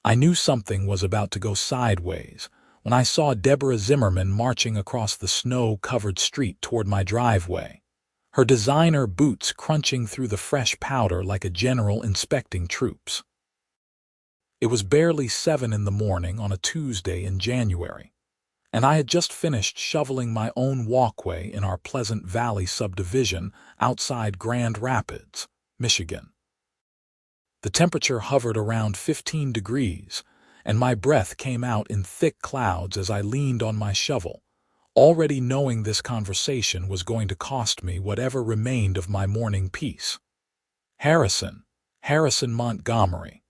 I knew something was about to go sideways when I saw Deborah Zimmerman marching across the snow-covered street toward my driveway, her designer boots crunching through the fresh powder like a general inspecting troops. It was barely 7 in the morning on a Tuesday in January, and I had just finished shoveling my own walkway in our Pleasant Valley subdivision outside Grand Rapids, Michigan. The temperature hovered around 15 degrees, and my breath came out in thick clouds as I leaned on my shovel, already knowing this conversation was going to cost me whatever remained of my morning peace. Harrison Montgomery.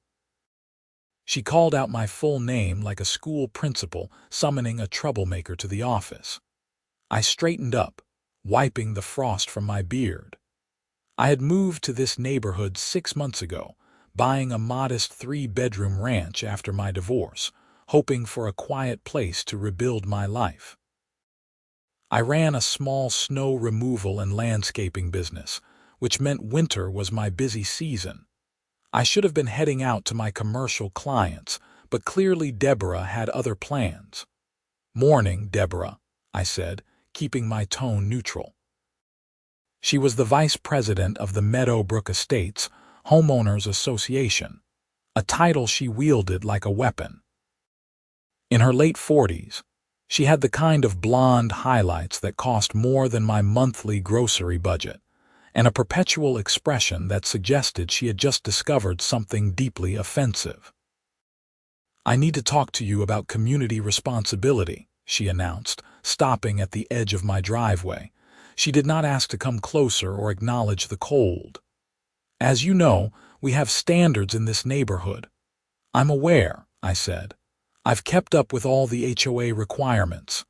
She called out my full name like a school principal summoning a troublemaker to the office. I straightened up, wiping the frost from my beard. I had moved to this neighborhood 6 months ago, buying a modest 3-bedroom ranch after my divorce, hoping for a quiet place to rebuild my life. I ran a small snow removal and landscaping business, which meant winter was my busy season. I should have been heading out to my commercial clients, but clearly Deborah had other plans. "Morning, Deborah," I said, keeping my tone neutral. She was the vice president of the Meadowbrook Estates Homeowners Association, a title she wielded like a weapon. In her late 40s, she had the kind of blonde highlights that cost more than my monthly grocery budget, and a perpetual expression that suggested she had just discovered something deeply offensive. "I need to talk to you about community responsibility," she announced, stopping at the edge of my driveway. She did not ask to come closer or acknowledge the cold. "As you know, we have standards in this neighborhood." "I'm aware," I said. "I've kept up with all the HOA requirements.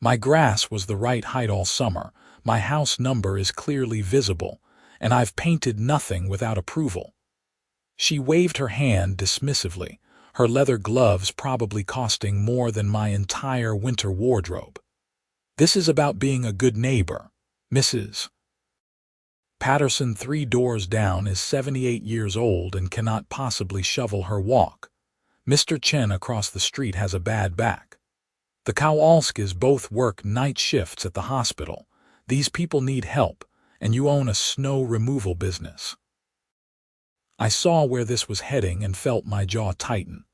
My grass was the right height all summer, my house number is clearly visible, and I've painted nothing without approval." She waved her hand dismissively, her leather gloves probably costing more than my entire winter wardrobe. "This is about being a good neighbor, Mrs. Patterson 3 doors down is 78 years old and cannot possibly shovel her walk. Mr. Chen across the street has a bad back. The Kowalskis both work night shifts at the hospital. These people need help, and you own a snow removal business." I saw where this was heading and felt my jaw tighten.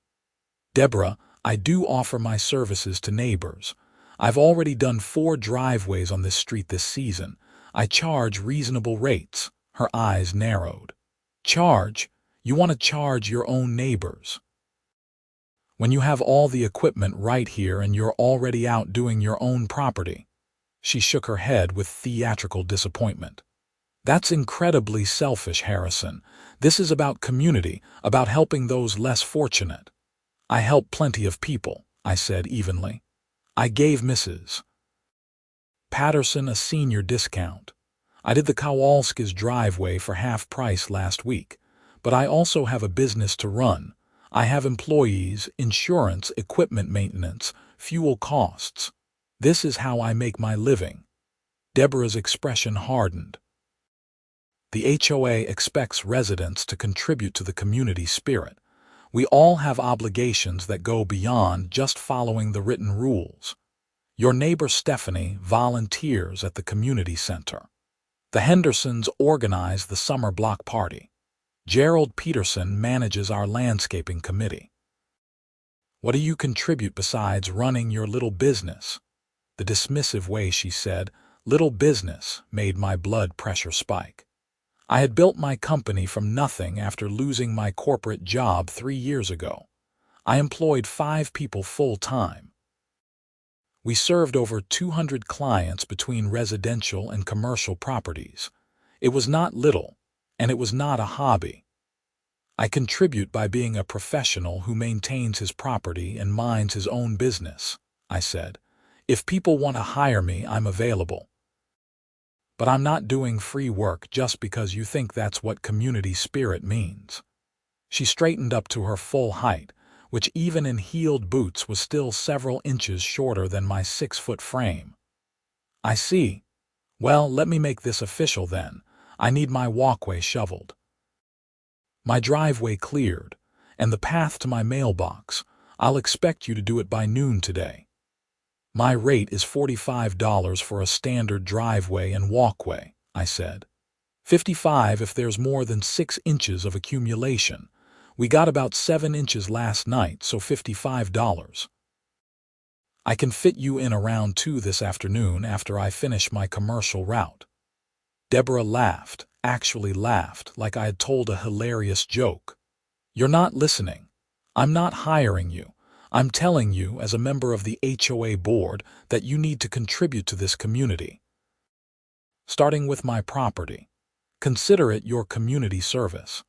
"Deborah, I do offer my services to neighbors. I've already done 4 driveways on this street this season. I charge reasonable rates." Her eyes narrowed. "Charge? You want to charge your own neighbors? When you have all the equipment right here and you're already out doing your own property?" She shook her head with theatrical disappointment. "That's incredibly selfish, Harrison. This is about community, about helping those less fortunate." "I help plenty of people," I said evenly. "I gave Mrs. Patterson a senior discount. I did the Kowalskis' driveway for half price last week, but I also have a business to run. I have employees, insurance, equipment maintenance, fuel costs. This is how I make my living." Deborah's expression hardened. "The HOA expects residents to contribute to the community spirit. We all have obligations that go beyond just following the written rules. Your neighbor Stephanie volunteers at the community center. The Hendersons organize the summer block party. Gerald Peterson manages our landscaping committee. What do you contribute besides running your little business?" The dismissive way she said, "little business," made my blood pressure spike. I had built my company from nothing after losing my corporate job 3 years ago. I employed 5 people full-time. We served over 200 clients between residential and commercial properties. It was not little, and it was not a hobby. "I contribute by being a professional who maintains his property and minds his own business," I said. "If people want to hire me, I'm available. But I'm not doing free work just because you think that's what community spirit means." She straightened up to her full height, which even in heeled boots was still several inches shorter than my 6-foot frame. "I see. Well, let me make this official then. I need my walkway shoveled." My driveway cleared, and the path to my mailbox. I'll expect you to do it by noon today. My rate is $45 for a standard driveway and walkway, I said. $55 if there's more than 6 inches of accumulation. We got about 7 inches last night, so $55. I can fit you in around 2 this afternoon after I finish my commercial route. Deborah laughed, actually laughed, like I had told a hilarious joke. You're not listening. I'm not hiring you. I'm telling you, as a member of the HOA board, that you need to contribute to this community. Starting with my property. Consider it your community service.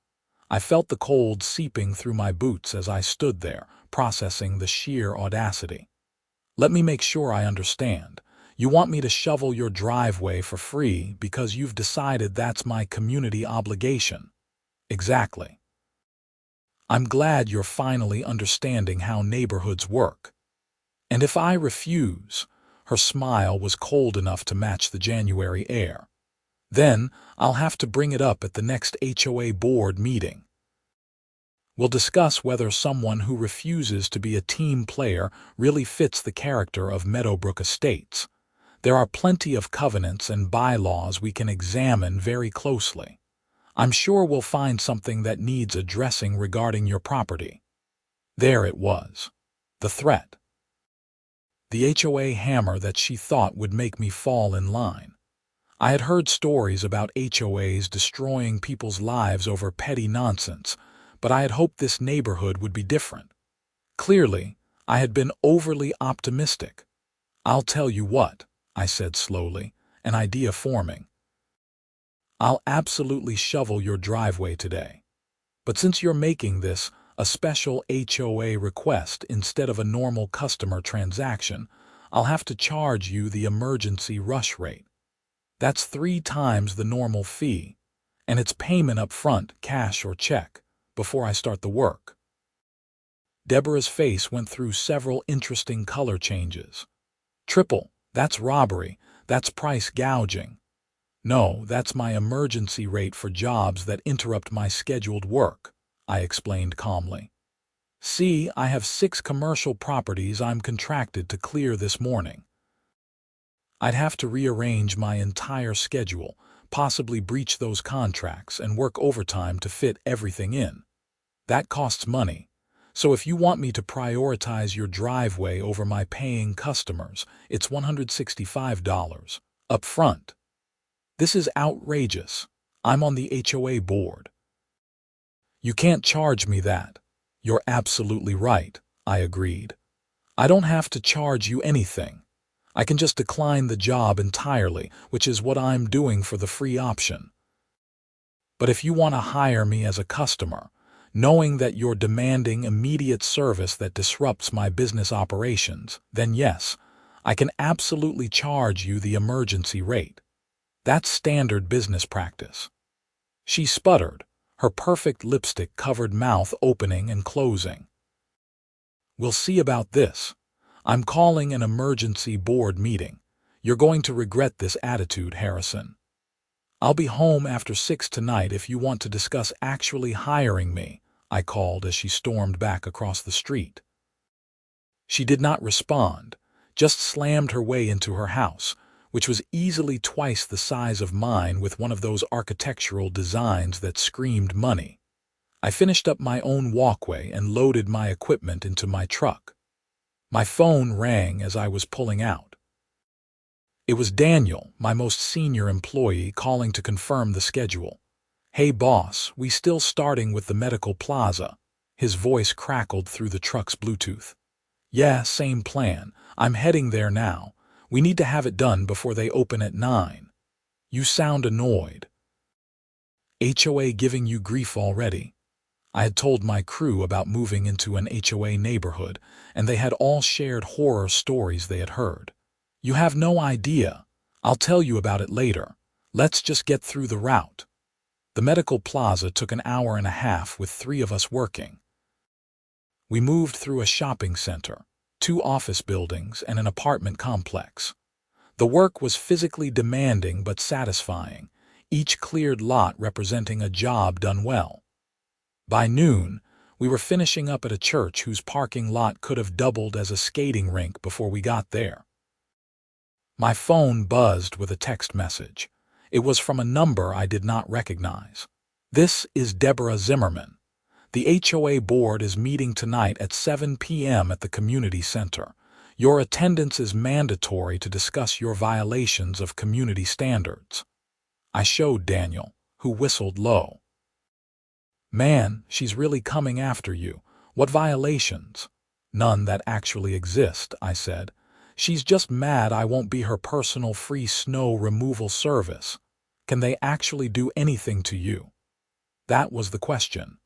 I felt the cold seeping through my boots as I stood there, processing the sheer audacity. Let me make sure I understand. You want me to shovel your driveway for free because you've decided that's my community obligation. Exactly. I'm glad you're finally understanding how neighborhoods work. And if I refuse, her smile was cold enough to match the January air, then I'll have to bring it up at the next HOA board meeting. We'll discuss whether someone who refuses to be a team player really fits the character of Meadowbrook Estates. There are plenty of covenants and bylaws we can examine very closely. I'm sure we'll find something that needs addressing regarding your property. There it was. The threat. The HOA hammer that she thought would make me fall in line. I had heard stories about HOAs destroying people's lives over petty nonsense, but I had hoped this neighborhood would be different. Clearly, I had been overly optimistic. I'll tell you what, I said slowly, an idea forming. I'll absolutely shovel your driveway today. But since you're making this a special HOA request instead of a normal customer transaction, I'll have to charge you the emergency rush rate. That's 3 times the normal fee, and it's payment up front, cash or check, before I start the work. Deborah's face went through several interesting color changes. Triple, that's robbery, that's price gouging. No, that's my emergency rate for jobs that interrupt my scheduled work, I explained calmly. See, I have 6 commercial properties I'm contracted to clear this morning. I'd have to rearrange my entire schedule, possibly breach those contracts, and work overtime to fit everything in. That costs money. So if you want me to prioritize your driveway over my paying customers, it's $165 up front. This is outrageous. I'm on the HOA board. You can't charge me that. You're absolutely right, I agreed. I don't have to charge you anything. I can just decline the job entirely, which is what I'm doing for the free option. But if you want to hire me as a customer, knowing that you're demanding immediate service that disrupts my business operations, then yes, I can absolutely charge you the emergency rate. That's standard business practice. She sputtered, her perfect lipstick-covered mouth opening and closing. We'll see about this. I'm calling an emergency board meeting. You're going to regret this attitude, Harrison. I'll be home after 6 tonight if you want to discuss actually hiring me, I called as she stormed back across the street. She did not respond, just slammed her way into her house, which was easily twice the size of mine with one of those architectural designs that screamed money. I finished up my own walkway and loaded my equipment into my truck. My phone rang as I was pulling out. It was Daniel, my most senior employee, calling to confirm the schedule. Hey boss, we still starting with the medical plaza? His voice crackled through the truck's Bluetooth. Yeah, same plan. I'm heading there now. We need to have it done before they open at 9. You sound annoyed. HOA giving you grief already? I had told my crew about moving into an HOA neighborhood, and they had all shared horror stories they had heard. You have no idea. I'll tell you about it later. Let's just get through the route. The medical plaza took an hour and a half with 3 of us working. We moved through a shopping center, 2 office buildings, and an apartment complex. The work was physically demanding but satisfying, each cleared lot representing a job done well. By noon, We were finishing up at a church whose parking lot could have doubled as a skating rink before we got there. My phone buzzed with a text message. It was from a number I did not recognize. "This is Deborah Zimmerman. The HOA board is meeting tonight at 7 p.m. at the community center. Your attendance is mandatory to discuss your violations of community standards." I showed Daniel, who whistled low. "Man, she's really coming after you. What violations?" "None that actually exist," I said. "She's just mad I won't be her personal free snow removal service. Can they actually do anything to you?" That was the question.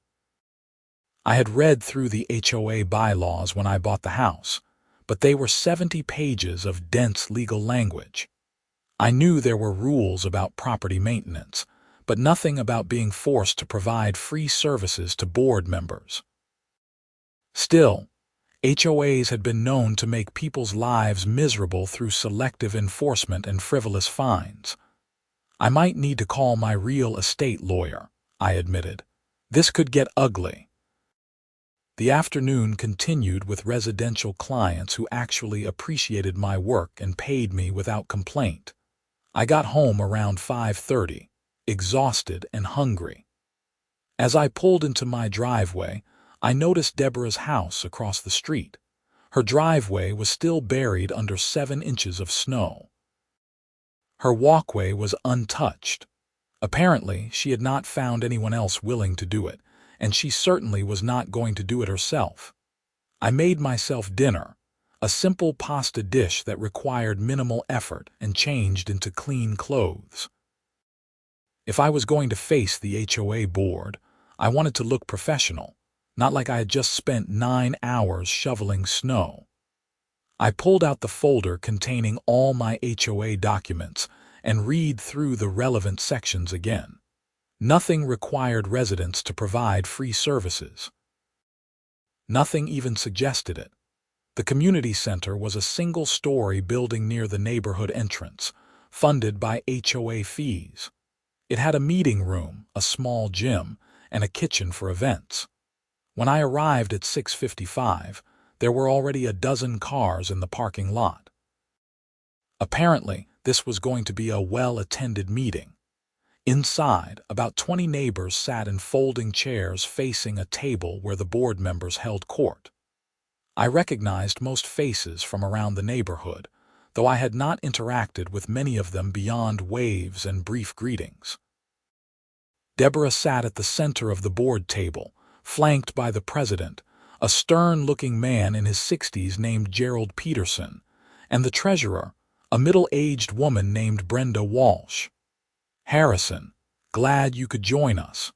I had read through the HOA bylaws when I bought the house, but they were 70 pages of dense legal language. I knew there were rules about property maintenance, but nothing about being forced to provide free services to board members. Still, HOAs had been known to make people's lives miserable through selective enforcement and frivolous fines. "I might need to call my real estate lawyer," I admitted. "This could get ugly." The afternoon continued with residential clients who actually appreciated my work and paid me without complaint. I got home around 5:30, exhausted and hungry. As I pulled into my driveway, I noticed Deborah's house across the street. Her driveway was still buried under 7 inches of snow. Her walkway was untouched. Apparently, she had not found anyone else willing to do it, and she certainly was not going to do it herself. I made myself dinner, a simple pasta dish that required minimal effort and changed into clean clothes. If I was going to face the HOA board, I wanted to look professional, not like I had just spent 9 hours shoveling snow. I pulled out the folder containing all my HOA documents and read through the relevant sections again. Nothing required residents to provide free services. Nothing even suggested it. The community center was a single-story building near the neighborhood entrance, funded by HOA fees. It had a meeting room, a small gym, and a kitchen for events. When I arrived at 6:55, there were already a dozen cars in the parking lot. Apparently, this was going to be a well-attended meeting. Inside, about 20 neighbors sat in folding chairs facing a table where the board members held court. I recognized most faces from around the neighborhood, though I had not interacted with many of them beyond waves and brief greetings. Deborah sat at the center of the board table, flanked by the president, a stern-looking man in his 60s named Gerald Peterson, and the treasurer, a middle-aged woman named Brenda Walsh. "Harrison, glad you could join us,"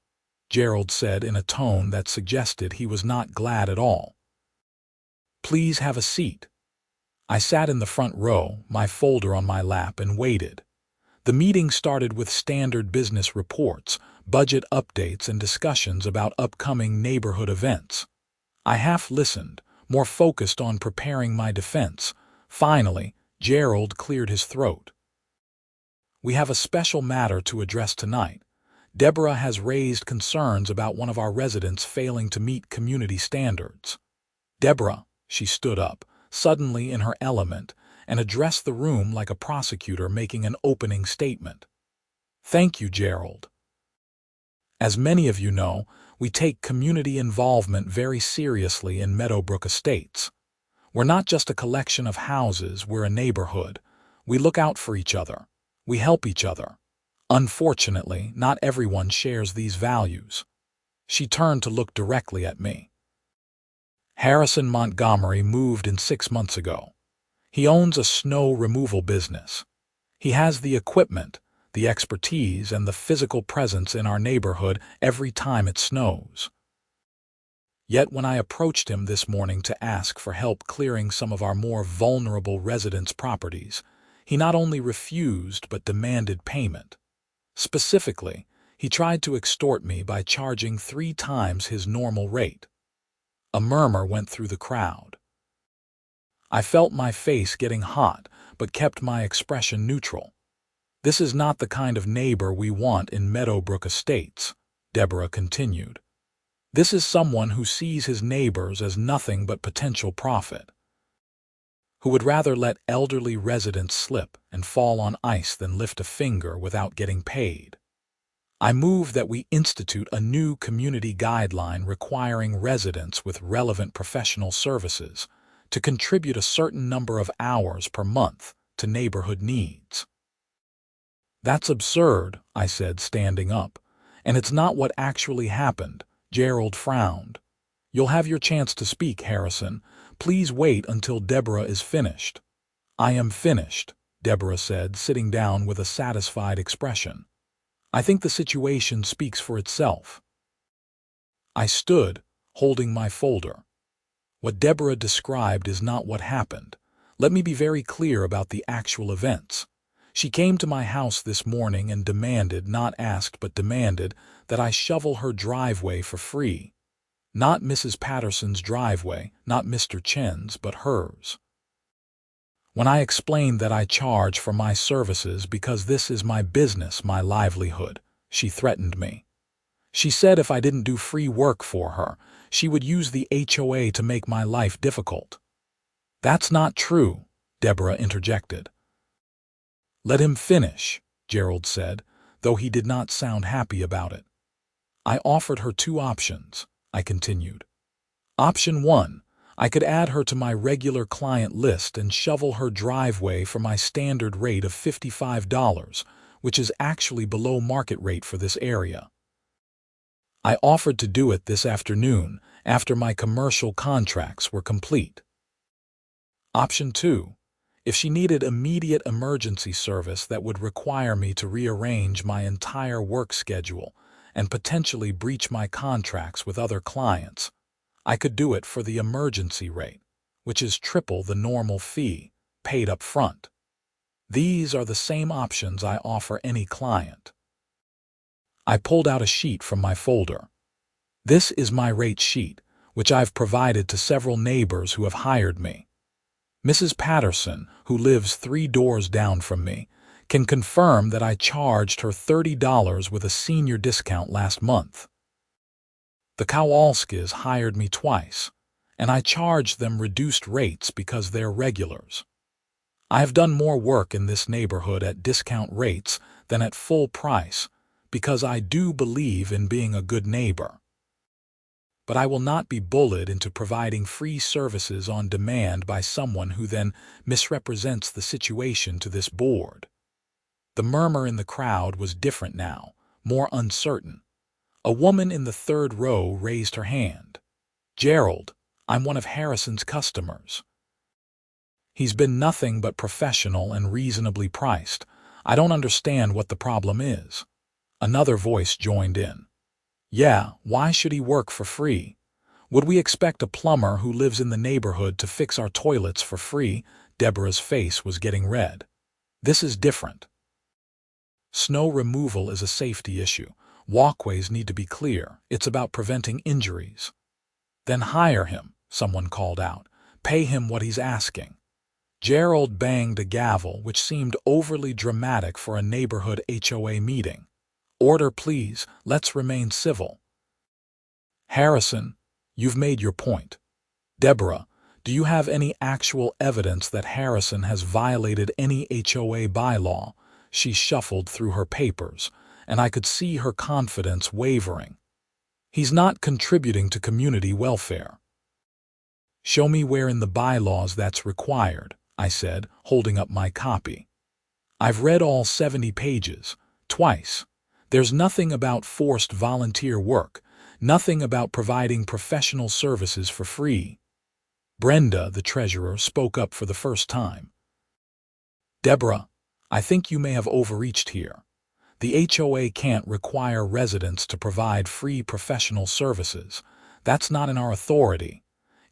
Gerald said in a tone that suggested he was not glad at all. "Please have a seat." I sat in the front row, my folder on my lap, and waited. The meeting started with standard business reports, budget updates, and discussions about upcoming neighborhood events. I half listened, more focused on preparing my defense. Finally, Gerald cleared his throat. "We have a special matter to address tonight. Deborah has raised concerns about one of our residents failing to meet community standards." Deborah, she stood up, suddenly in her element, and addressed the room like a prosecutor making an opening statement. "Thank you, Gerald. As many of you know, we take community involvement very seriously in Meadowbrook Estates. We're not just a collection of houses, we're a neighborhood. We look out for each other. We help each other. Unfortunately, not everyone shares these values." She turned to look directly at me. "Harrison Montgomery moved in 6 months ago. He owns a snow removal business. He has the equipment, the expertise, and the physical presence in our neighborhood every time it snows. Yet when I approached him this morning to ask for help clearing some of our more vulnerable residents' properties, he not only refused but demanded payment. Specifically, he tried to extort me by charging 3 times his normal rate." A murmur went through the crowd. I felt my face getting hot, but kept my expression neutral. "This is not the kind of neighbor we want in Meadowbrook Estates," Deborah continued. This is someone who sees his neighbors as nothing but potential profit, who would rather let elderly residents slip and fall on ice than lift a finger without getting paid. I move that we institute a new community guideline requiring residents with relevant professional services to contribute a certain number of hours per month to neighborhood needs. That's absurd, I said, standing up. And it's not what actually happened. Gerald frowned. You'll have your chance to speak, Harrison. Please wait until Deborah is finished. I am finished, Deborah said, sitting down with a satisfied expression. I think the situation speaks for itself. I stood, holding my folder. What Deborah described is not what happened. Let me be very clear about the actual events. She came to my house this morning and demanded, not asked but demanded, that I shovel her driveway for free. Not Mrs. Patterson's driveway, not Mr. Chen's, but hers. When I explained that I charge for my services because this is my business, my livelihood, she threatened me. She said if I didn't do free work for her, she would use the HOA to make my life difficult. That's not true, Deborah interjected. Let him finish, Gerald said, though he did not sound happy about it. I offered her two options, I continued. Option 1, I could add her to my regular client list and shovel her driveway for my standard rate of $55, which is actually below market rate for this area. I offered to do it this afternoon after my commercial contracts were complete. Option 2, if she needed immediate emergency service that would require me to rearrange my entire work schedule and potentially breach my contracts with other clients, I could do it for the emergency rate, which is triple the normal fee, paid up front. These are the same options I offer any client. I pulled out a sheet from my folder. This is my rate sheet, which I've provided to several neighbors who have hired me. Mrs. Patterson, who lives 3 doors down from me, can confirm that I charged her $30 with a senior discount last month. The Kowalskis hired me twice, and I charged them reduced rates because they're regulars. I have done more work in this neighborhood at discount rates than at full price because I do believe in being a good neighbor. But I will not be bullied into providing free services on demand by someone who then misrepresents the situation to this board. The murmur in the crowd was different now, more uncertain. A woman in the 3rd row raised her hand. Gerald, I'm one of Harrison's customers. He's been nothing but professional and reasonably priced. I don't understand what the problem is. Another voice joined in. Yeah, why should he work for free? Would we expect a plumber who lives in the neighborhood to fix our toilets for free? Deborah's face was getting red. This is different. Snow removal is a safety issue. Walkways need to be clear. It's about preventing injuries. Then hire him, someone called out. Pay him what he's asking. Gerald banged a gavel, which seemed overly dramatic for a neighborhood HOA meeting. Order, please. Let's remain civil. Harrison, you've made your point. Deborah, do you have any actual evidence that Harrison has violated any HOA bylaw? She shuffled through her papers, and I could see her confidence wavering. He's not contributing to community welfare. Show me where in the bylaws that's required, I said, holding up my copy. I've read all 70 pages, twice. There's nothing about forced volunteer work, nothing about providing professional services for free. Brenda, the treasurer, spoke up for the first time. Deborah, I think you may have overreached here. The HOA can't require residents to provide free professional services. That's not in our authority.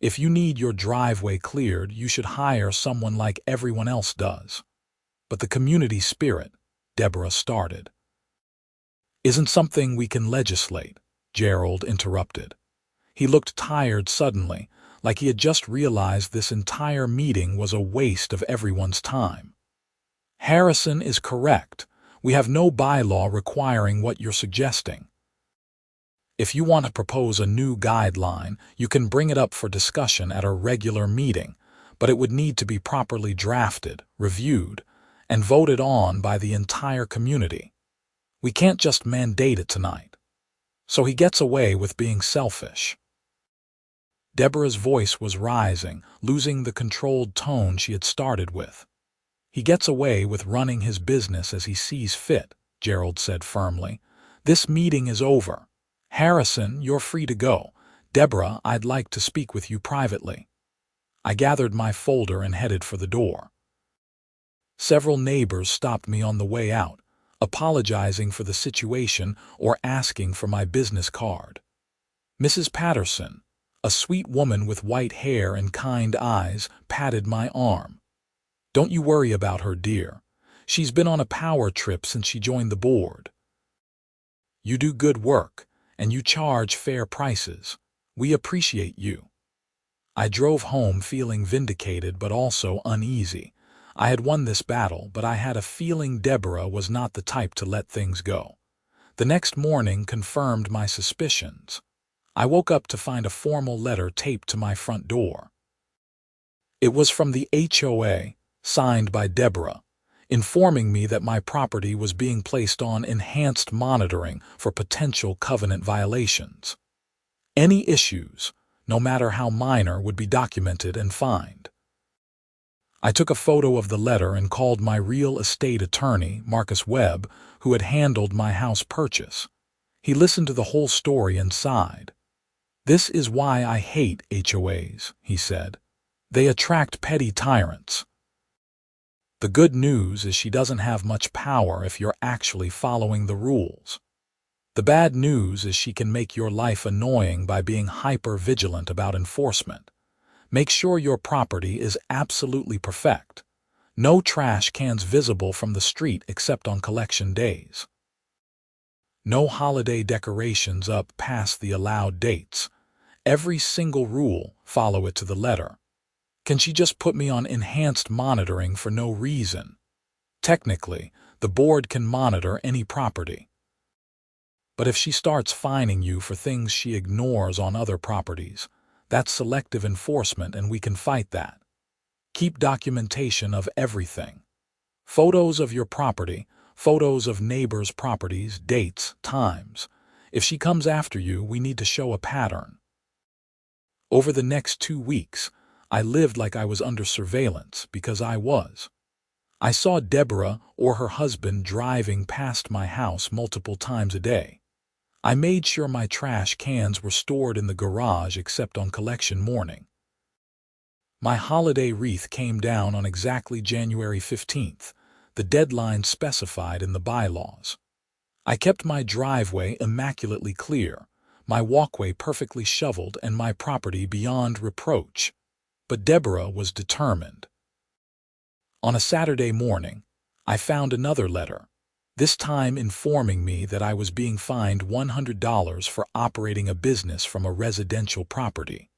If you need your driveway cleared, you should hire someone like everyone else does. But the community spirit, Deborah started. Isn't something we can legislate, Gerald interrupted. He looked tired suddenly, like he had just realized this entire meeting was a waste of everyone's time. Harrison is correct. We have no bylaw requiring what you're suggesting. If you want to propose a new guideline, you can bring it up for discussion at a regular meeting, but it would need to be properly drafted, reviewed, and voted on by the entire community. We can't just mandate it tonight. So he gets away with being selfish. Deborah's voice was rising, losing the controlled tone she had started with. He gets away with running his business as he sees fit, Gerald said firmly. This meeting is over. Harrison, you're free to go. Deborah, I'd like to speak with you privately. I gathered my folder and headed for the door. Several neighbors stopped me on the way out, apologizing for the situation or asking for my business card. Mrs. Patterson, a sweet woman with white hair and kind eyes, patted my arm. Don't you worry about her, dear. She's been on a power trip since she joined the board. You do good work, and you charge fair prices. We appreciate you. I drove home feeling vindicated but also uneasy. I had won this battle, but I had a feeling Deborah was not the type to let things go. The next morning confirmed my suspicions. I woke up to find a formal letter taped to my front door. It was from the HOA, signed by Deborah, informing me that my property was being placed on enhanced monitoring for potential covenant violations. Any issues, no matter how minor, would be documented and fined. I took a photo of the letter and called my real estate attorney, Marcus Webb, who had handled my house purchase. He listened to the whole story and sighed. This is why I hate HOAs, he said. They attract petty tyrants. The good news is she doesn't have much power if you're actually following the rules. The bad news is she can make your life annoying by being hyper-vigilant about enforcement. Make sure your property is absolutely perfect. No trash cans visible from the street except on collection days. No holiday decorations up past the allowed dates. Every single rule, follow it to the letter. Can she just put me on enhanced monitoring for no reason? Technically, the board can monitor any property. But if she starts fining you for things she ignores on other properties, that's selective enforcement and we can fight that. Keep documentation of everything. Photos of your property, photos of neighbors' properties, dates, times. If she comes after you, we need to show a pattern. Over the next 2 weeks, I lived like I was under surveillance because I was. I saw Deborah or her husband driving past my house multiple times a day. I made sure my trash cans were stored in the garage except on collection morning. My holiday wreath came down on exactly January 15th, the deadline specified in the bylaws. I kept my driveway immaculately clear, my walkway perfectly shoveled, and my property beyond reproach. But Deborah was determined. On a Saturday morning, I found another letter, this time informing me that I was being fined $100 for operating a business from a residential property.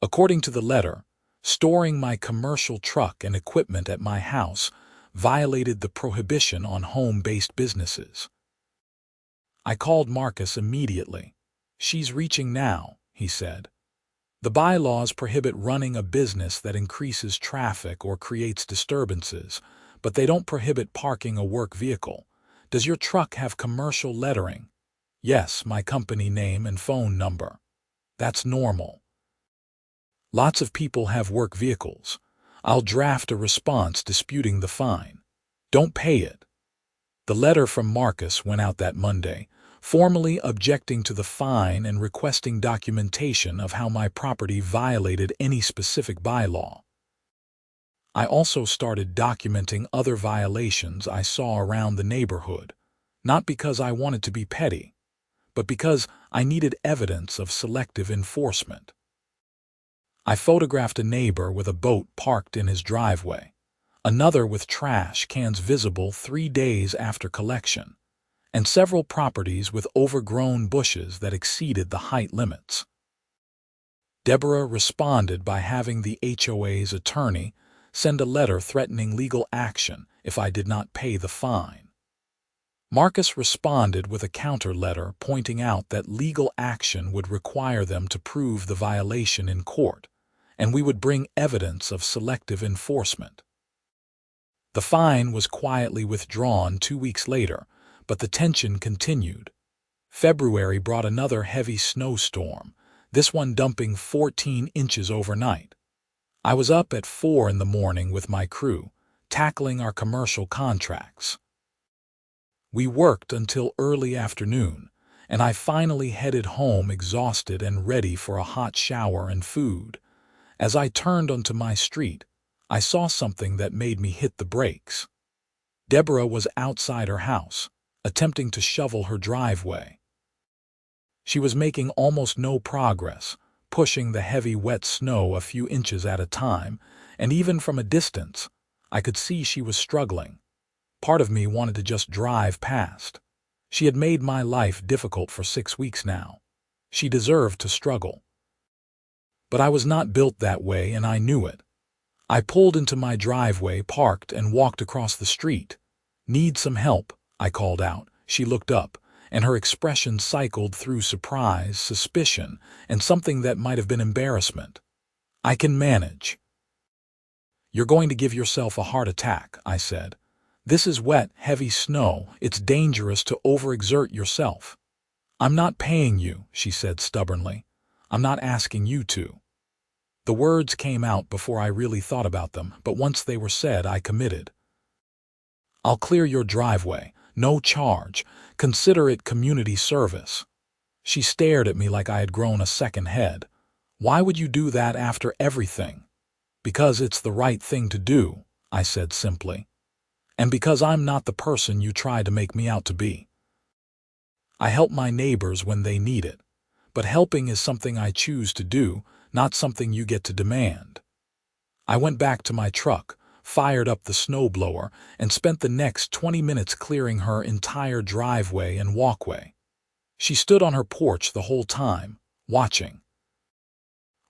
According to the letter, storing my commercial truck and equipment at my house violated the prohibition on home-based businesses. I called Marcus immediately. She's reaching now, he said. The bylaws prohibit running a business that increases traffic or creates disturbances, but they don't prohibit parking a work vehicle. Does your truck have commercial lettering? Yes, my company name and phone number. That's normal. Lots of people have work vehicles. I'll draft a response disputing the fine. Don't pay it. The letter from Marcus went out that Monday, formally objecting to the fine and requesting documentation of how my property violated any specific bylaw. I also started documenting other violations I saw around the neighborhood, not because I wanted to be petty, but because I needed evidence of selective enforcement. I photographed a neighbor with a boat parked in his driveway, another with trash cans visible 3 days after collection, and several properties with overgrown bushes that exceeded the height limits. Deborah responded by having the HOA's attorney send a letter threatening legal action if I did not pay the fine. Marcus responded with a counter letter pointing out that legal action would require them to prove the violation in court, and we would bring evidence of selective enforcement. The fine was quietly withdrawn 2 weeks later, but the tension continued. February brought another heavy snowstorm, this one dumping 14 inches overnight. I was up at 4 in the morning with my crew, tackling our commercial contracts. We worked until early afternoon, and I finally headed home exhausted and ready for a hot shower and food. As I turned onto my street, I saw something that made me hit the brakes. Deborah was outside her house, attempting to shovel her driveway. She was making almost no progress, pushing the heavy wet snow a few inches at a time, and even from a distance, I could see she was struggling. Part of me wanted to just drive past. She had made my life difficult for 6 weeks now. She deserved to struggle. But I was not built that way, and I knew it. I pulled into my driveway, parked, and walked across the street. "Need some help?" I called out. She looked up, and her expression cycled through surprise, suspicion, and something that might have been embarrassment. "I can manage." "You're going to give yourself a heart attack," I said. "This is wet, heavy snow. It's dangerous to overexert yourself." "I'm not paying you," she said stubbornly. "I'm not asking you to." The words came out before I really thought about them, but once they were said, I committed. "I'll clear your driveway. No charge. Consider it community service." She stared at me like I had grown a second head. "Why would you do that after everything?" "Because it's the right thing to do," I said simply. "And because I'm not the person you try to make me out to be." I help my neighbors when they need it, but helping is something I choose to do, not something you get to demand. I went back to my truck, fired up the snowblower, and spent the next 20 minutes clearing her entire driveway and walkway. She stood on her porch the whole time, watching.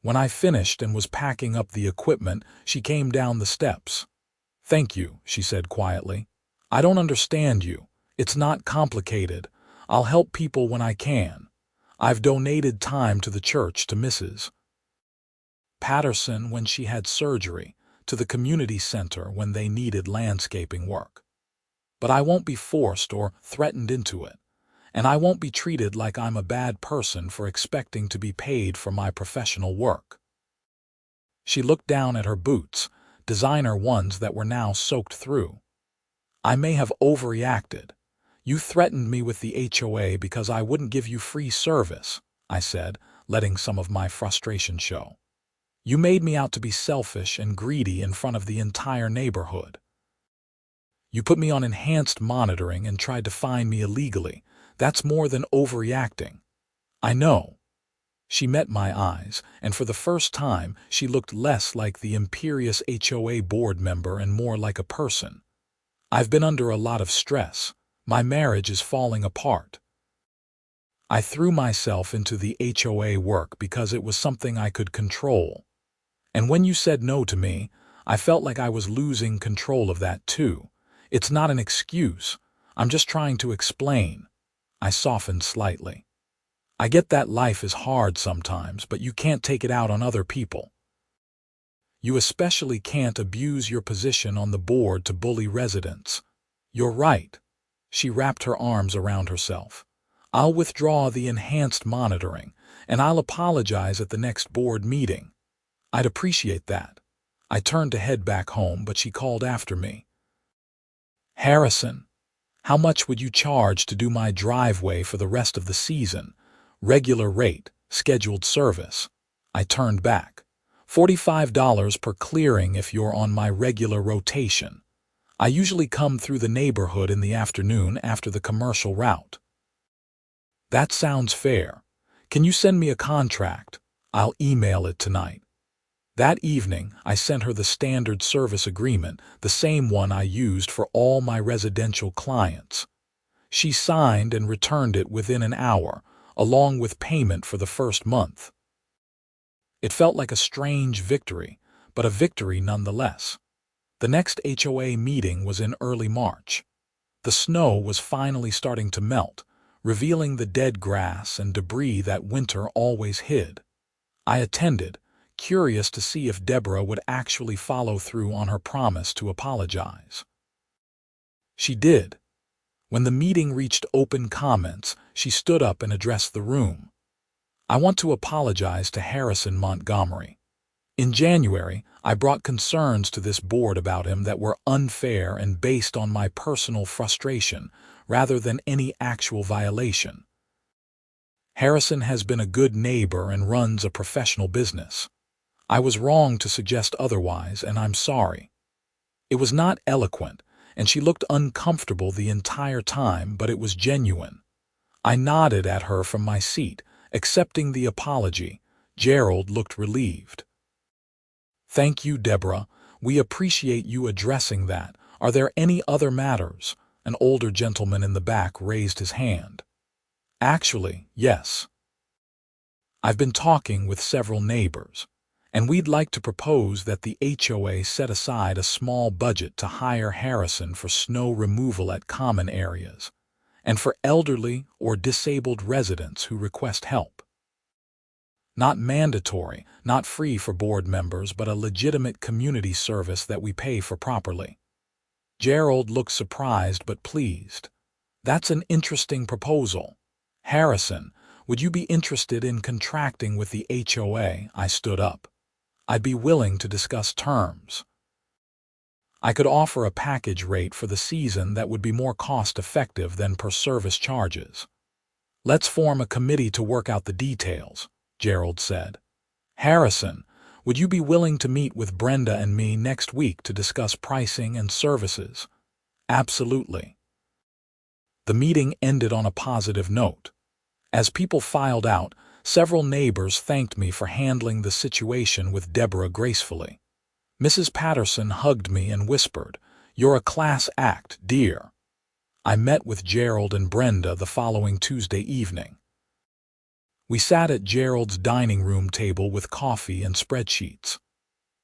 When I finished and was packing up the equipment, she came down the steps. "Thank you," she said quietly. "I don't understand you. It's not complicated. I'll help people when I can. I've donated time to the church, to Mrs. Patterson when she had surgery, to the community center when they needed landscaping work. But I won't be forced or threatened into it, and I won't be treated like I'm a bad person for expecting to be paid for my professional work." She looked down at her boots, designer ones that were now soaked through. "I may have overreacted. You threatened me with the HOA because I wouldn't give you free service," I said, letting some of my frustration show. "You made me out to be selfish and greedy in front of the entire neighborhood. You put me on enhanced monitoring and tried to fine me illegally. That's more than overreacting." "I know." She met my eyes, and for the first time, she looked less like the imperious HOA board member and more like a person. "I've been under a lot of stress. My marriage is falling apart. I threw myself into the HOA work because it was something I could control. And when you said no to me, I felt like I was losing control of that too. It's not an excuse. I'm just trying to explain." I softened slightly. "I get that life is hard sometimes, but you can't take it out on other people. You especially can't abuse your position on the board to bully residents." "You're right." She wrapped her arms around herself. "I'll withdraw the enhanced monitoring, and I'll apologize at the next board meeting." "I'd appreciate that." I turned to head back home, but she called after me. "Harrison, how much would you charge to do my driveway for the rest of the season? Regular rate, scheduled service." I turned back. $45 per clearing if you're on my regular rotation. I usually come through the neighborhood in the afternoon after the commercial route." "That sounds fair. Can you send me a contract? I'll email it tonight." That evening, I sent her the standard service agreement, the same one I used for all my residential clients. She signed and returned it within an hour, along with payment for the first month. It felt like a strange victory, but a victory nonetheless. The next HOA meeting was in early March. The snow was finally starting to melt, revealing the dead grass and debris that winter always hid. I attended, curious to see if Deborah would actually follow through on her promise to apologize. She did. When the meeting reached open comments, she stood up and addressed the room. "I want to apologize to Harrison Montgomery. In January, I brought concerns to this board about him that were unfair and based on my personal frustration rather than any actual violation. Harrison has been a good neighbor and runs a professional business. I was wrong to suggest otherwise, and I'm sorry." It was not eloquent, and she looked uncomfortable the entire time, but it was genuine. I nodded at her from my seat, accepting the apology. Gerald looked relieved. "Thank you, Deborah. We appreciate you addressing that. Are there any other matters?" An older gentleman in the back raised his hand. "Actually, yes. I've been talking with several neighbors, and we'd like to propose that the HOA set aside a small budget to hire Harrison for snow removal at common areas, and for elderly or disabled residents who request help. Not mandatory, not free for board members, but a legitimate community service that we pay for properly." Gerald looked surprised but pleased. "That's an interesting proposal. Harrison, would you be interested in contracting with the HOA?" I stood up. "I'd be willing to discuss terms. I could offer a package rate for the season that would be more cost-effective than per-service charges." "Let's form a committee to work out the details," Gerald said. "Harrison, would you be willing to meet with Brenda and me next week to discuss pricing and services?" "Absolutely." The meeting ended on a positive note. As people filed out, several neighbors thanked me for handling the situation with Deborah gracefully. Mrs. Patterson hugged me and whispered, "You're a class act, dear." I met with Gerald and Brenda the following Tuesday evening. We sat at Gerald's dining room table with coffee and spreadsheets.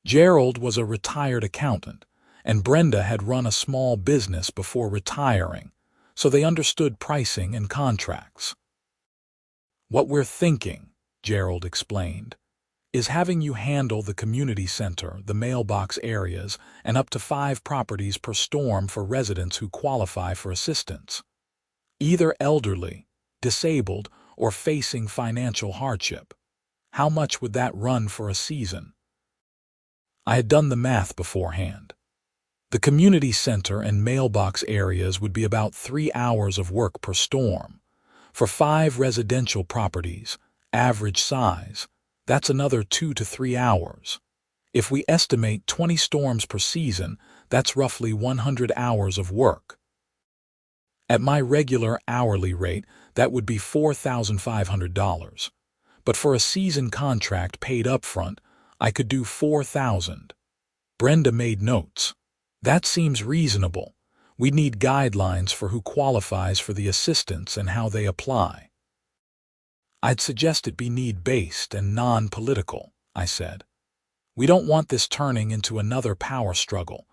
Gerald was a retired accountant, and Brenda had run a small business before retiring, so they understood pricing and contracts. "What we're thinking," Gerald explained, "is having you handle the community center, the mailbox areas, and up to 5 properties per storm for residents who qualify for assistance. Either elderly, disabled, or facing financial hardship. How much would that run for a season?" I had done the math beforehand. The community center and mailbox areas would be about 3 hours of work per storm. For 5 residential properties, average size, that's another 2 to 3 hours. If we estimate 20 storms per season, that's roughly 100 hours of work. At my regular hourly rate, that would be $4,500. But for a season contract paid upfront, I could do $4,000. Brenda made notes. "That seems reasonable. We'd need guidelines for who qualifies for the assistance and how they apply." "I'd suggest it be need-based and non-political," I said. "We don't want this turning into another power struggle.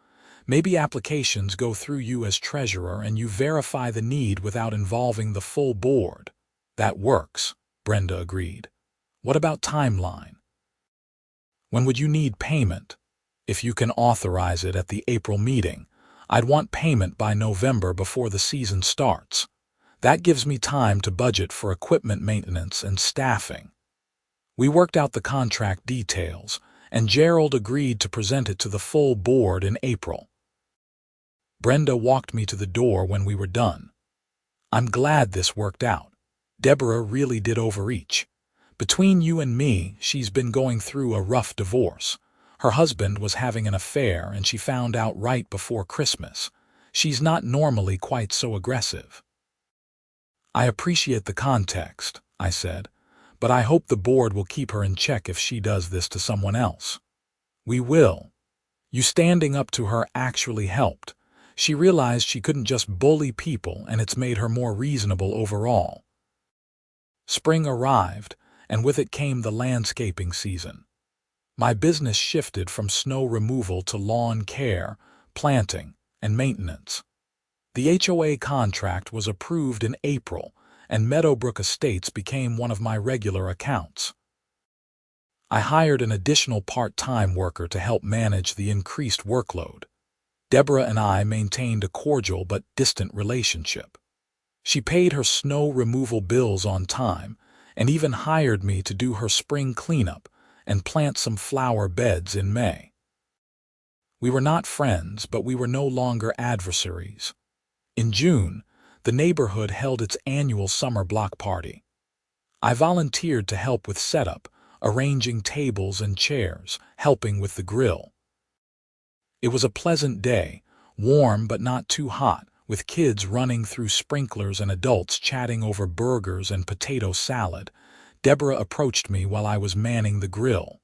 Maybe applications go through you as treasurer and you verify the need without involving the full board." "That works," Brenda agreed. "What about timeline? When would you need payment?" "If you can authorize it at the April meeting, I'd want payment by November before the season starts. That gives me time to budget for equipment maintenance and staffing." We worked out the contract details, and Gerald agreed to present it to the full board in April. Brenda walked me to the door when we were done. "I'm glad this worked out. Deborah really did overreach. Between you and me, she's been going through a rough divorce. Her husband was having an affair and she found out right before Christmas. She's not normally quite so aggressive." "I appreciate the context," I said, "but I hope the board will keep her in check if she does this to someone else." "We will. You standing up to her actually helped. She realized she couldn't just bully people, and it's made her more reasonable overall." Spring arrived, and with it came the landscaping season. My business shifted from snow removal to lawn care, planting, and maintenance. The HOA contract was approved in April, and Meadowbrook Estates became one of my regular accounts. I hired an additional part-time worker to help manage the increased workload. Deborah and I maintained a cordial but distant relationship. She paid her snow removal bills on time and even hired me to do her spring cleanup and plant some flower beds in May. We were not friends, but we were no longer adversaries. In June, the neighborhood held its annual summer block party. I volunteered to help with setup, arranging tables and chairs, helping with the grill. It was a pleasant day, warm but not too hot, with kids running through sprinklers and adults chatting over burgers and potato salad. Deborah approached me while I was manning the grill.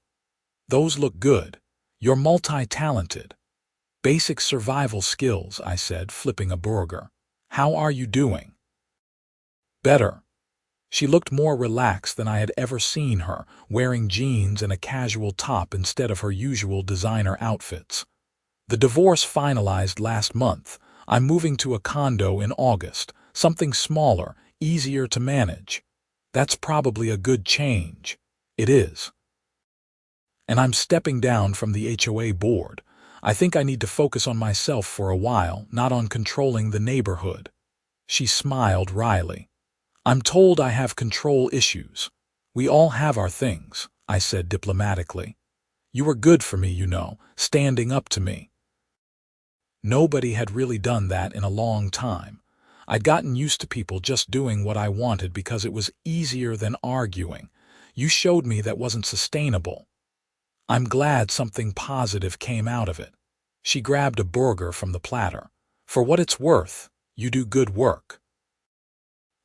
"Those look good. You're multi-talented." "Basic survival skills," I said, flipping a burger. "How are you doing?" "Better." She looked more relaxed than I had ever seen her, wearing jeans and a casual top instead of her usual designer outfits. "The divorce finalized last month. I'm moving to a condo in August, something smaller, easier to manage." "That's probably a good change." "It is." "And I'm stepping down from the HOA board. I think I need to focus on myself for a while, not on controlling the neighborhood." She smiled wryly. "I'm told I have control issues." "We all have our things," I said diplomatically. "You were good for me, standing up to me." Nobody had really done that in a long time. I'd gotten used to people just doing what I wanted because it was easier than arguing. You showed me that wasn't sustainable. I'm glad something positive came out of it. She grabbed a burger from the platter. "For what it's worth, you do good work."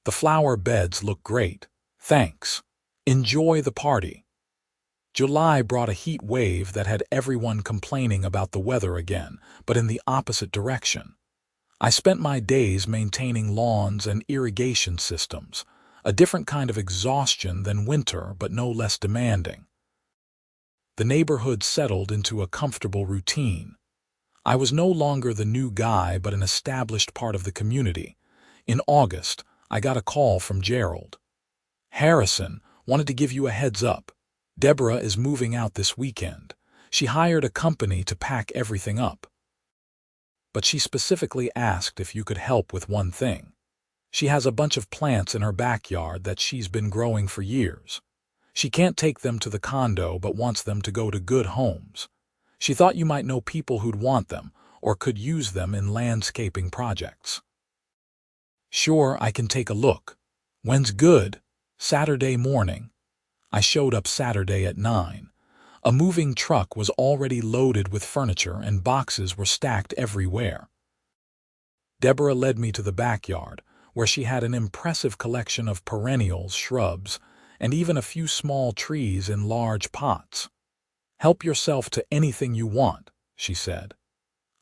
"The flower beds look great. Thanks. Enjoy the party." July brought a heat wave that had everyone complaining about the weather again, but in the opposite direction. I spent my days maintaining lawns and irrigation systems, a different kind of exhaustion than winter but no less demanding. The neighborhood settled into a comfortable routine. I was no longer the new guy but an established part of the community. In August, I got a call from Gerald. "Harrison, wanted to give you a heads up. Deborah is moving out this weekend. She hired a company to pack everything up. But she specifically asked if you could help with one thing. She has a bunch of plants in her backyard that she's been growing for years. She can't take them to the condo but wants them to go to good homes. She thought you might know people who'd want them or could use them in landscaping projects." "Sure, I can take a look. When's good?" "Saturday morning." I showed up Saturday at 9. A moving truck was already loaded with furniture and boxes were stacked everywhere. Deborah led me to the backyard, where she had an impressive collection of perennials, shrubs, and even a few small trees in large pots. "Help yourself to anything you want," she said.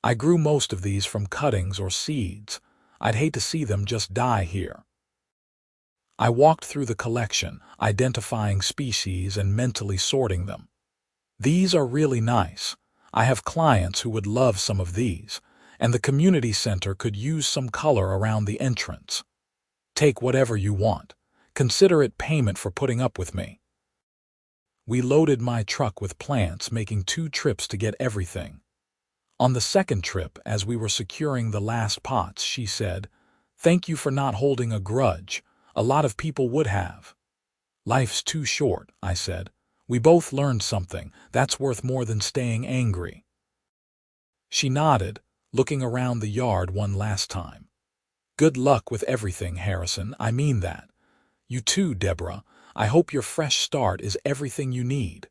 "I grew most of these from cuttings or seeds. I'd hate to see them just die here." I walked through the collection, identifying species and mentally sorting them. "These are really nice. I have clients who would love some of these, and the community center could use some color around the entrance. Take whatever you want. Consider it payment for putting up with me." We loaded my truck with plants, making 2 trips to get everything. On the second trip, as we were securing the last pots, she said, "Thank you for not holding a grudge. A lot of people would have." "Life's too short," I said. "We both learned something. That's worth more than staying angry." She nodded, looking around the yard one last time. "Good luck with everything, Harrison. I mean that. You too, Deborah. I hope your fresh start is everything you need."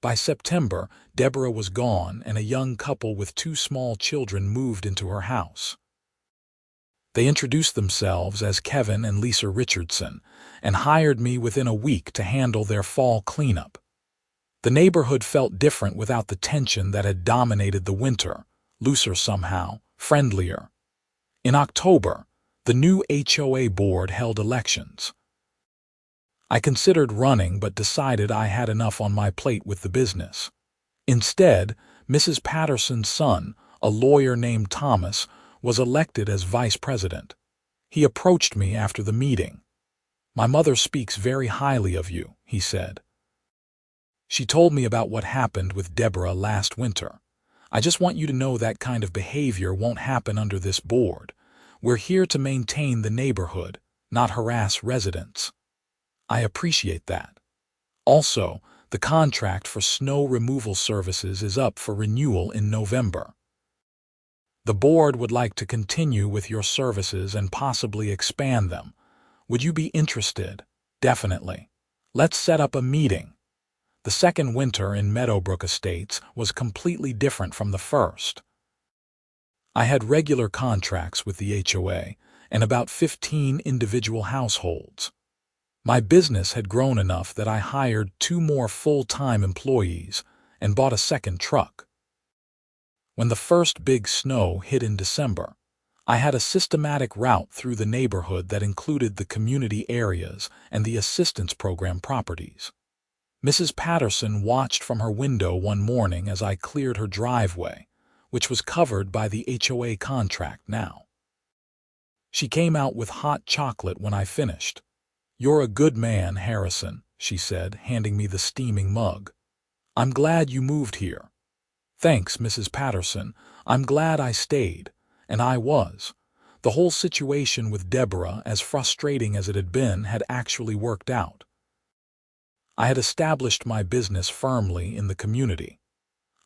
By September, Deborah was gone and a young couple with 2 small children moved into her house. They introduced themselves as Kevin and Lisa Richardson and hired me within a week to handle their fall cleanup. The neighborhood felt different without the tension that had dominated the winter, looser somehow, friendlier. In October, the new HOA board held elections. I considered running but decided I had enough on my plate with the business. Instead, Mrs. Patterson's son, a lawyer named Thomas, was elected as vice president. He approached me after the meeting. "My mother speaks very highly of you," he said. "She told me about what happened with Deborah last winter. I just want you to know that kind of behavior won't happen under this board. We're here to maintain the neighborhood, not harass residents." I appreciate that. Also, the contract for snow removal services is up for renewal in November. The board would like to continue with your services and possibly expand them. Would you be interested? Definitely. Let's set up a meeting. The second winter in Meadowbrook Estates was completely different from the first. I had regular contracts with the HOA and about 15 individual households. My business had grown enough that I hired 2 more full-time employees and bought a second truck. When the first big snow hit in December, I had a systematic route through the neighborhood that included the community areas and the assistance program properties. Mrs. Patterson watched from her window one morning as I cleared her driveway, which was covered by the HOA contract now. She came out with hot chocolate when I finished. "You're a good man, Harrison," she said, handing me the steaming mug. "I'm glad you moved here." "Thanks, Mrs. Patterson. I'm glad I stayed." And I was. The whole situation with Deborah, as frustrating as it had been, had actually worked out. I had established my business firmly in the community.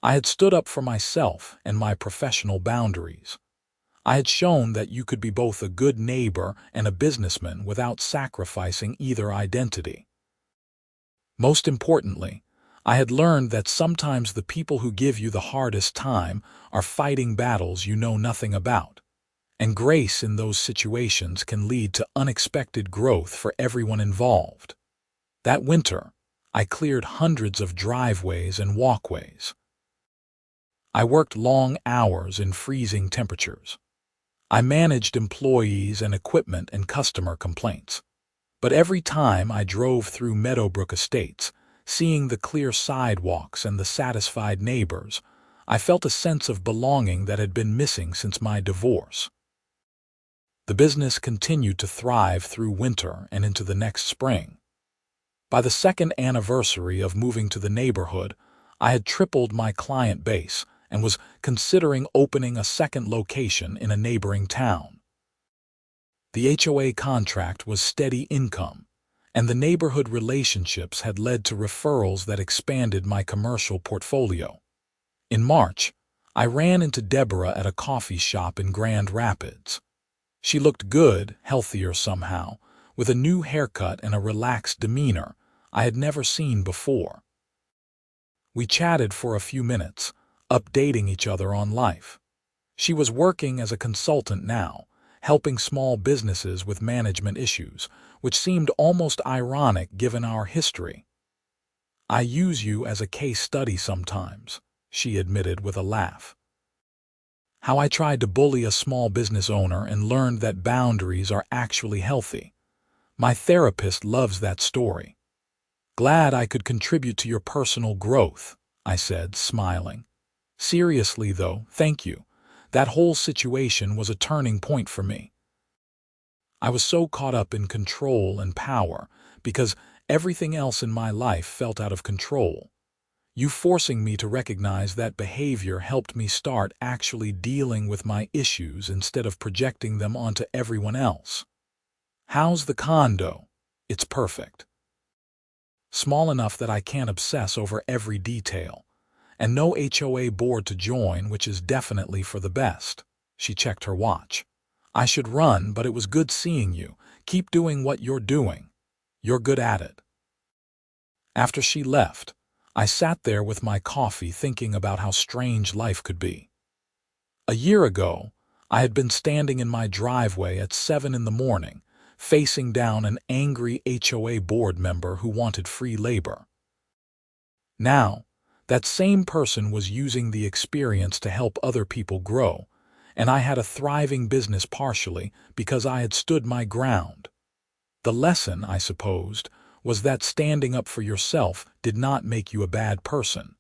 I had stood up for myself and my professional boundaries. I had shown that you could be both a good neighbor and a businessman without sacrificing either identity. Most importantly, I had learned that sometimes the people who give you the hardest time are fighting battles you know nothing about, and grace in those situations can lead to unexpected growth for everyone involved. That winter, I cleared hundreds of driveways and walkways. I worked long hours in freezing temperatures. I managed employees and equipment and customer complaints. But every time I drove through Meadowbrook Estates, seeing the clear sidewalks and the satisfied neighbors, I felt a sense of belonging that had been missing since my divorce. The business continued to thrive through winter and into the next spring. By the second anniversary of moving to the neighborhood, I had tripled my client base and was considering opening a second location in a neighboring town. The HOA contract was steady income, and the neighborhood relationships had led to referrals that expanded my commercial portfolio. In March, I ran into Deborah at a coffee shop in Grand Rapids. She looked good, healthier somehow, with a new haircut and a relaxed demeanor I had never seen before. We chatted for a few minutes, updating each other on life. She was working as a consultant now, helping small businesses with management issues, which seemed almost ironic given our history. "I use you as a case study sometimes," she admitted with a laugh. "How I tried to bully a small business owner and learned that boundaries are actually healthy. My therapist loves that story." "Glad I could contribute to your personal growth," I said, smiling. "Seriously though, thank you. That whole situation was a turning point for me. I was so caught up in control and power because everything else in my life felt out of control. You forcing me to recognize that behavior helped me start actually dealing with my issues instead of projecting them onto everyone else. How's the condo?" "It's perfect. Small enough that I can't obsess over every detail. And no HOA board to join, which is definitely for the best." She checked her watch. "I should run, but it was good seeing you. Keep doing what you're doing. You're good at it." After she left, I sat there with my coffee thinking about how strange life could be. A year ago, I had been standing in my driveway at 7 in the morning, facing down an angry HOA board member who wanted free labor. Now, that same person was using the experience to help other people grow, and I had a thriving business partially because I had stood my ground. The lesson, I supposed, was that standing up for yourself did not make you a bad person.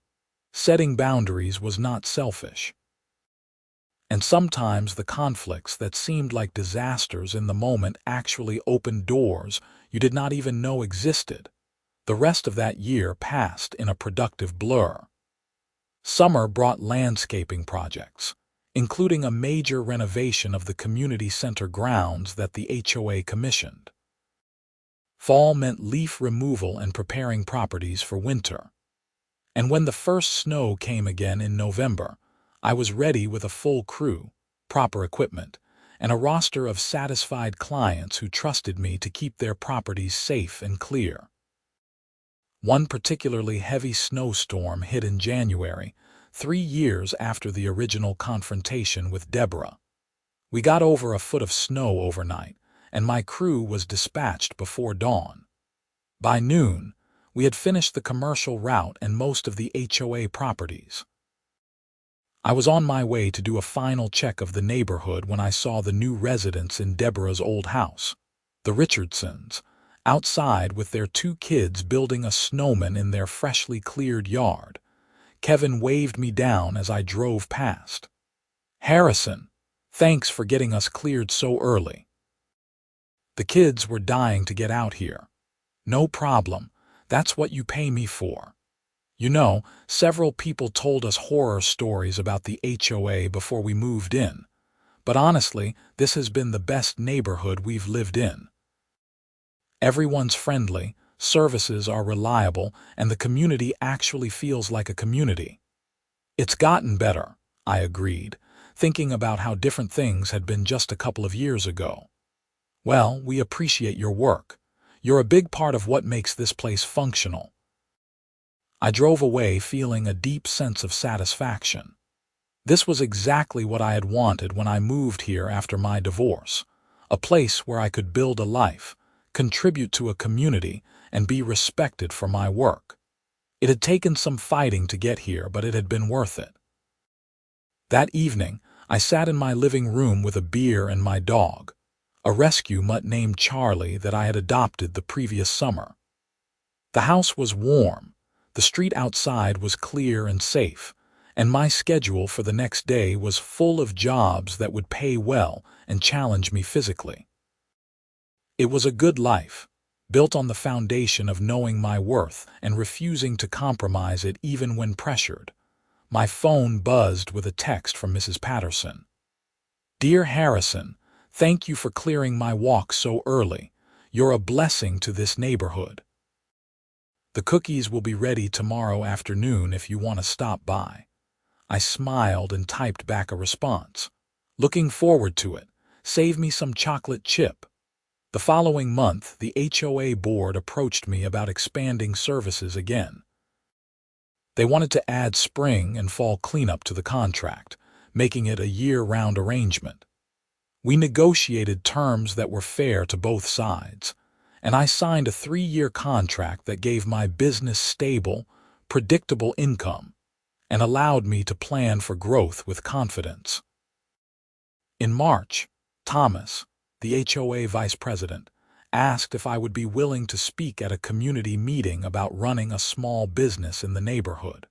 Setting boundaries was not selfish. And sometimes the conflicts that seemed like disasters in the moment actually opened doors you did not even know existed. The rest of that year passed in a productive blur. Summer brought landscaping projects, including a major renovation of the community center grounds that the HOA commissioned. Fall meant leaf removal and preparing properties for winter. And when the first snow came again in November, I was ready with a full crew, proper equipment, and a roster of satisfied clients who trusted me to keep their properties safe and clear. One particularly heavy snowstorm hit in January, 3 years after the original confrontation with Deborah. We got over a foot of snow overnight, and my crew was dispatched before dawn. By noon, we had finished the commercial route and most of the HOA properties. I was on my way to do a final check of the neighborhood when I saw the new residents in Deborah's old house, the Richardsons, outside with their 2 kids building a snowman in their freshly cleared yard. Kevin waved me down as I drove past. "Harrison, thanks for getting us cleared so early. The kids were dying to get out here." "No problem. That's what you pay me for." You know, several people told us horror stories about the HOA before we moved in, but honestly, this has been the best neighborhood we've lived in. Everyone's friendly, services are reliable, and the community actually feels like a community. "It's gotten better," I agreed, thinking about how different things had been just a couple of years ago. "Well, we appreciate your work. You're a big part of what makes this place functional." I drove away feeling a deep sense of satisfaction. This was exactly what I had wanted when I moved here after my divorce, a place where I could build a life, contribute to a community, and be respected for my work. It had taken some fighting to get here, but it had been worth it. That evening, I sat in my living room with a beer and my dog, a rescue mutt named Charlie that I had adopted the previous summer. The house was warm, the street outside was clear and safe, and my schedule for the next day was full of jobs that would pay well and challenge me physically. It was a good life, built on the foundation of knowing my worth and refusing to compromise it even when pressured. My phone buzzed with a text from Mrs. Patterson. "Dear Harrison, thank you for clearing my walk so early. You're a blessing to this neighborhood. The cookies will be ready tomorrow afternoon if you want to stop by." I smiled and typed back a response. "Looking forward to it. Save me some chocolate chip." The following month, the HOA board approached me about expanding services again. They wanted to add spring and fall cleanup to the contract, making it a year-round arrangement. We negotiated terms that were fair to both sides, and I signed a 3-year contract that gave my business stable, predictable income and allowed me to plan for growth with confidence. In March, Thomas, the HOA vice president, asked if I would be willing to speak at a community meeting about running a small business in the neighborhood.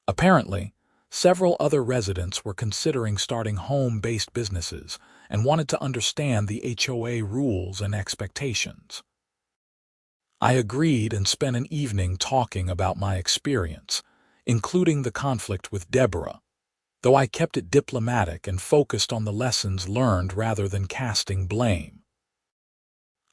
Apparently, several other residents were considering starting home-based businesses and wanted to understand the HOA rules and expectations. I agreed and spent an evening talking about my experience, including the conflict with Deborah, though I kept it diplomatic and focused on the lessons learned rather than casting blame.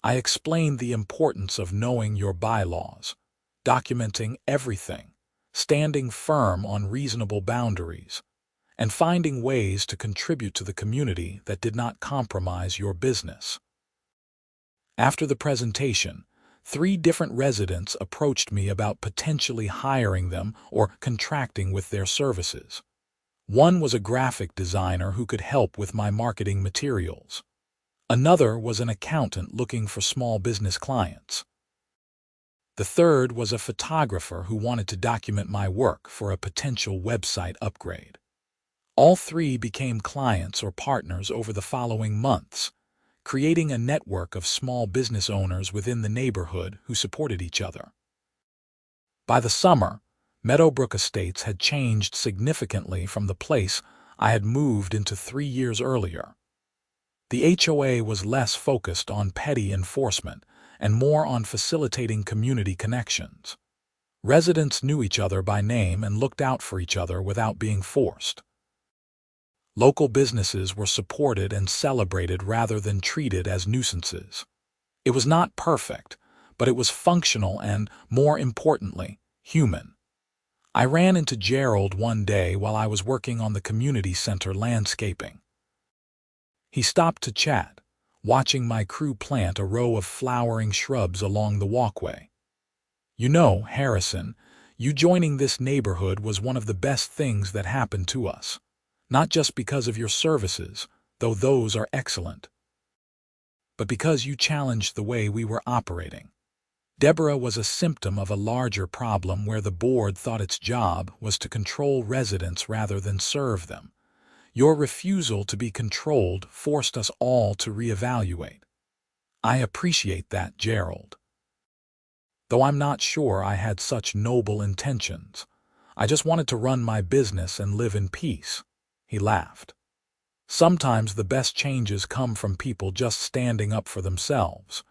I explained the importance of knowing your bylaws, documenting everything, standing firm on reasonable boundaries, and finding ways to contribute to the community that did not compromise your business. After the presentation, 3 different residents approached me about potentially hiring them or contracting with their services. One was a graphic designer who could help with my marketing materials. Another was an accountant looking for small business clients. The third was a photographer who wanted to document my work for a potential website upgrade. All 3 became clients or partners over the following months, creating a network of small business owners within the neighborhood who supported each other. By the summer, Meadowbrook Estates had changed significantly from the place I had moved into 3 years earlier. The HOA was less focused on petty enforcement and more on facilitating community connections. Residents knew each other by name and looked out for each other without being forced. Local businesses were supported and celebrated rather than treated as nuisances. It was not perfect, but it was functional and, more importantly, human. I ran into Gerald one day while I was working on the community center landscaping. He stopped to chat, watching my crew plant a row of flowering shrubs along the walkway. "You know, Harrison, you joining this neighborhood was one of the best things that happened to us. Not just because of your services, though those are excellent, but because you challenged the way we were operating." Deborah was a symptom of a larger problem where the board thought its job was to control residents rather than serve them. Your refusal to be controlled forced us all to reevaluate. I appreciate that, Gerald. Though I'm not sure I had such noble intentions. I just wanted to run my business and live in peace. He laughed. Sometimes the best changes come from people just standing up for themselves.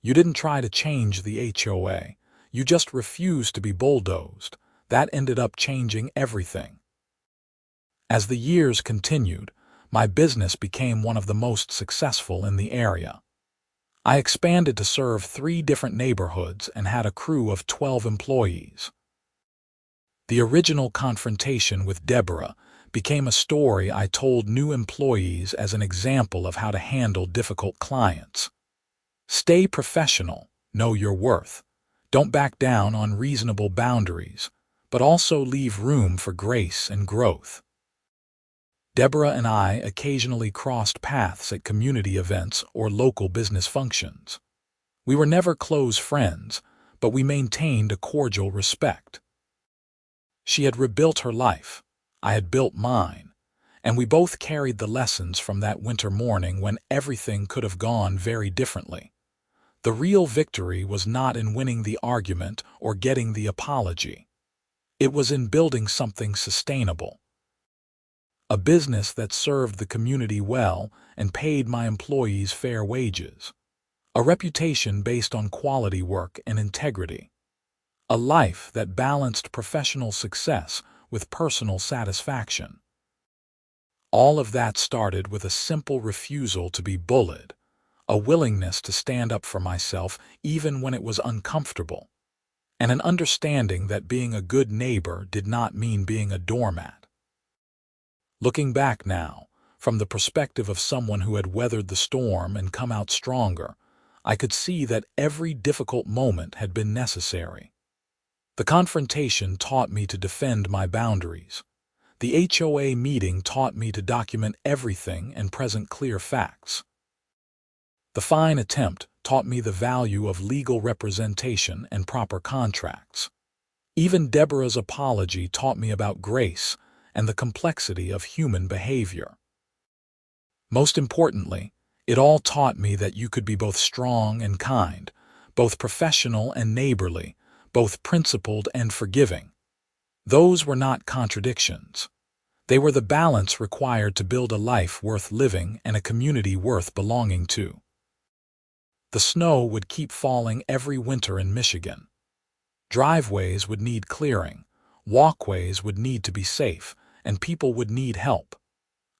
You didn't try to change the HOA. You just refused to be bulldozed. That ended up changing everything. As the years continued, my business became one of the most successful in the area. I expanded to serve 3 different neighborhoods and had a crew of 12 employees. The original confrontation with Deborah became a story I told new employees as an example of how to handle difficult clients. Stay professional, know your worth. Don't back down on reasonable boundaries, but also leave room for grace and growth. Deborah and I occasionally crossed paths at community events or local business functions. We were never close friends, but we maintained a cordial respect. She had rebuilt her life. I had built mine, and we both carried the lessons from that winter morning when everything could have gone very differently. The real victory was not in winning the argument or getting the apology. It was in building something sustainable. A business that served the community well and paid my employees fair wages. A reputation based on quality work and integrity. A life that balanced professional success with personal satisfaction. All of that started with a simple refusal to be bullied, a willingness to stand up for myself even when it was uncomfortable, and an understanding that being a good neighbor did not mean being a doormat. Looking back now, from the perspective of someone who had weathered the storm and come out stronger, I could see that every difficult moment had been necessary. The confrontation taught me to defend my boundaries. The HOA meeting taught me to document everything and present clear facts. The fine attempt taught me the value of legal representation and proper contracts. Even Deborah's apology taught me about grace and the complexity of human behavior. Most importantly, it all taught me that you could be both strong and kind, both professional and neighborly, both principled and forgiving. Those were not contradictions. They were the balance required to build a life worth living and a community worth belonging to. The snow would keep falling every winter in Michigan. Driveways would need clearing, walkways would need to be safe, and people would need help.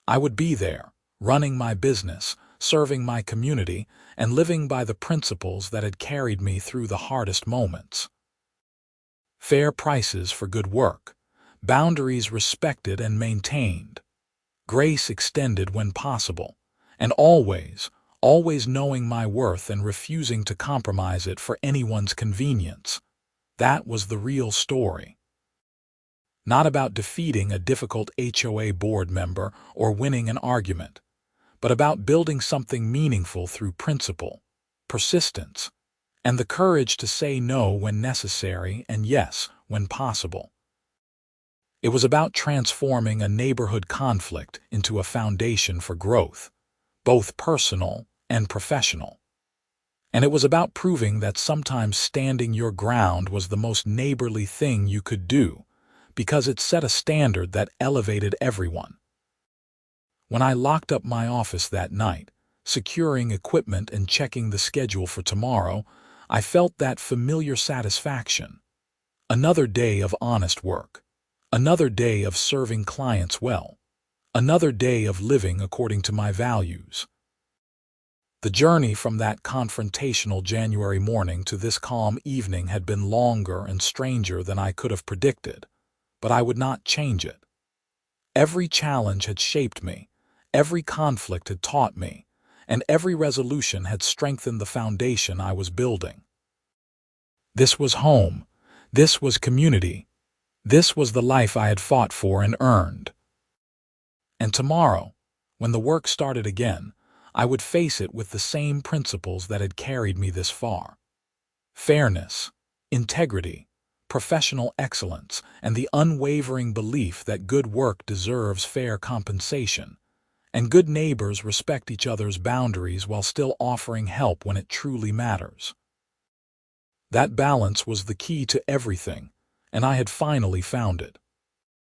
I would be there, running my business, serving my community, and living by the principles that had carried me through the hardest moments. Fair prices for good work, boundaries respected and maintained, grace extended when possible, and always knowing my worth and refusing to compromise it for anyone's convenience. That was the real story. Not about defeating a difficult HOA board member or winning an argument, but about building something meaningful through principle, persistence, and the courage to say no when necessary and yes when possible. It was about transforming a neighborhood conflict into a foundation for growth, both personal and professional. And it was about proving that sometimes standing your ground was the most neighborly thing you could do, because it set a standard that elevated everyone. When I locked up my office that night, securing equipment and checking the schedule for tomorrow, I felt that familiar satisfaction. Another day of honest work. Another day of serving clients well. Another day of living according to my values. The journey from that confrontational January morning to this calm evening had been longer and stranger than I could have predicted, but I would not change it. Every challenge had shaped me, every conflict had taught me, and every resolution had strengthened the foundation I was building. This was home. This was community. This was the life I had fought for and earned. And tomorrow, when the work started again, I would face it with the same principles that had carried me this far. Fairness, integrity, professional excellence, and the unwavering belief that good work deserves fair compensation, and good neighbors respect each other's boundaries while still offering help when it truly matters. That balance was the key to everything, and I had finally found it.